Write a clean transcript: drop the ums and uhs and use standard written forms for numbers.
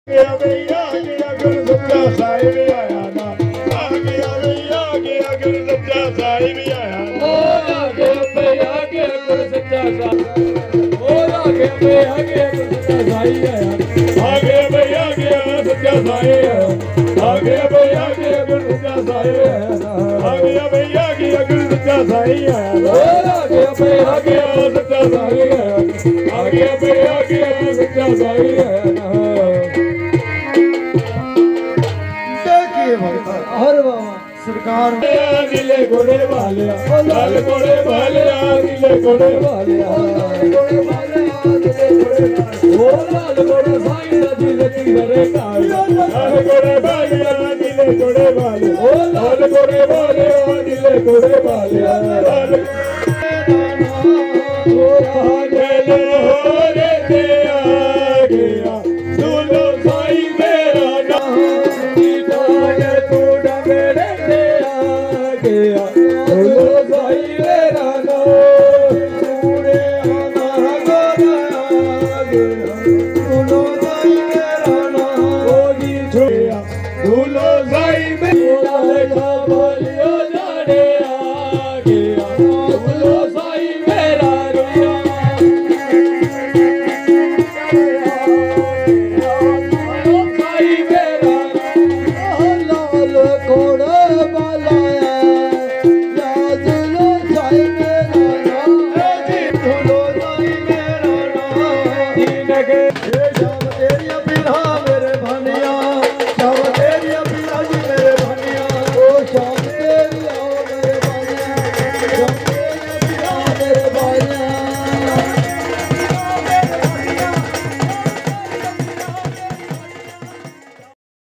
ਗਿਆ ਬਈ ਆ ਗਿਆ ਗੁਰ ਸੱਚਾ ਸਾਹਿਬ ਆਇਆ ਨਾ ਆ ਗਿਆ ਬਈ ਆ ਗਿਆ ਗੁਰ ਸੱਚਾ ਸਾਹਿਬ ਆਇਆ ਨਾ ਆ ਗਿਆ ਬਈ ਆ ਗਿਆ ਗੁਰ ਸੱਚਾ ਸਾਹਿਬ ਆ ਗਿਆ ਬਈ ਆ ਗਿਆ ਗੁਰ ਸੱਚਾ ਸਾਹਿਬ ਆ ਗਿਆ ਬਈ ਆ ਗਿਆ ਸੱਚਾ ਸਾਹਿਬ ਆ ਗਿਆ ਬਈ ਆ ਗਿਆ ਗੁਰ ਸੱਚਾ ਸਾਹਿਬ ਆ ਗਿਆ ਬਈ ਆ ਗਿਆ ਗੁਰ ਸੱਚਾ ਸਾਹਿਬ ਆ ਗਿਆ ਬਈ ਆ ਗਿਆ ਸੱਚਾ ਸਾਹਿਬ ਆ ਗਿਆ ਬਈ ਆ ਗਿਆ ਸੱਚਾ ਸਾਹਿਬ ਹਰ ਬਾਬਾ ਸਰਕਾਰ ਨੀਲੇ ਘੋੜੇ ਵਾਲਿਆ ਲਾਲ ਘੋੜੇ ਵਾਲਿਆ ਨੀਲੇ ਘੋੜੇ ਵਾਲਿਆ ਉਹ ਲਾਲ ਘੋੜੇ ਸਾਈਂ ਦਾ ਜੀ ਲੱਗੀ ਰੇ ਕਾਲ ਲਾਲ ਘੋੜੇ ਵਾਲਿਆ ਨੀਲੇ ਘੋੜੇ ਵਾਲਿਆ ਉਹ ਲਾਲ ਘੋੜੇ ਵਾਲਿਆ ਨੀਲੇ ਘੋੜੇ ਵਾਲਿਆ